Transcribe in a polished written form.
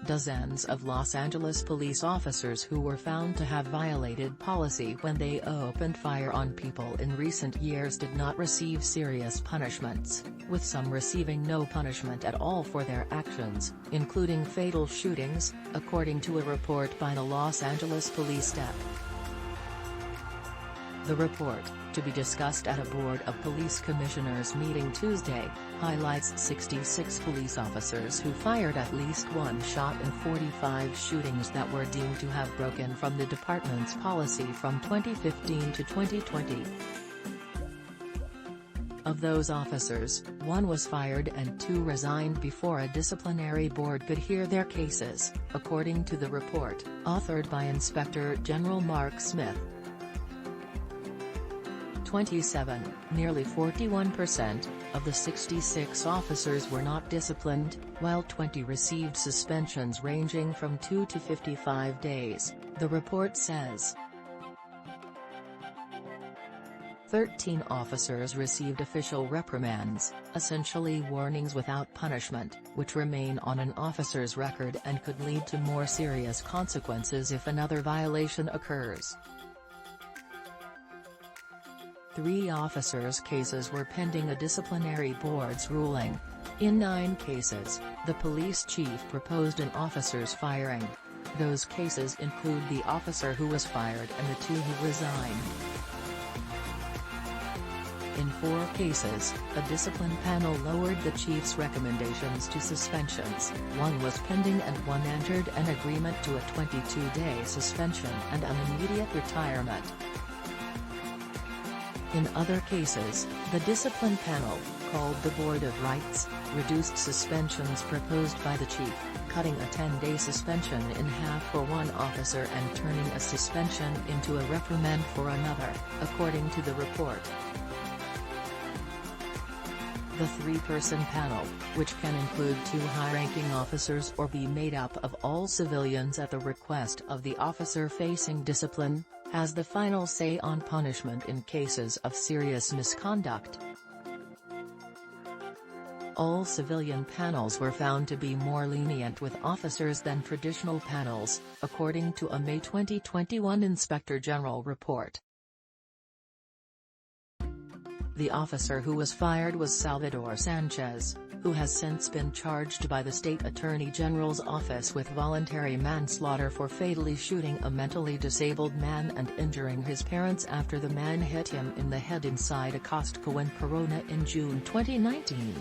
Dozens of Los Angeles police officers who were found to have violated policy when they opened fire on people in recent years did not receive serious punishments, with some receiving no punishment at all for their actions, including fatal shootings, according to a report by the Los Angeles Police Dep. The report, to be discussed at a Board of Police Commissioners meeting Tuesday, highlights 66 police officers who fired at least one shot in 45 shootings that were deemed to have broken from the department's policy from 2015 to 2020. Of those officers, 1 was fired and 2 resigned before a disciplinary board could hear their cases, according to the report, authored by Inspector General Mark Smith. 27, nearly 41%, of the 66 officers were not disciplined, while 20 received suspensions ranging from 2 to 55 days, the report says. 13 officers received official reprimands, essentially warnings without punishment, which remain on an officer's record and could lead to more serious consequences if another violation occurs. 3 officers' cases were pending a disciplinary board's ruling. In 9 cases, the police chief proposed an officer's firing. Those cases include the officer who was fired and the 2 who resigned. In 4 cases, a discipline panel lowered the chief's recommendations to suspensions, 1 was pending and 1 entered an agreement to a 22-day suspension and an immediate retirement. In other cases, the discipline panel, called the Board of Rights, reduced suspensions proposed by the chief, cutting a 10-day suspension in half for one officer and turning a suspension into a reprimand for another, according to the report. The 3-person panel, which can include 2 high-ranking officers or be made up of all civilians at the request of the officer facing discipline, has the final say on punishment in cases of serious misconduct. All civilian panels were found to be more lenient with officers than traditional panels, according to a May 2021 Inspector General report. The officer who was fired was Salvador Sanchez, who has since been charged by the state attorney general's office with voluntary manslaughter for fatally shooting a mentally disabled man and injuring his parents after the man hit him in the head inside a Costco in Corona in June 2019.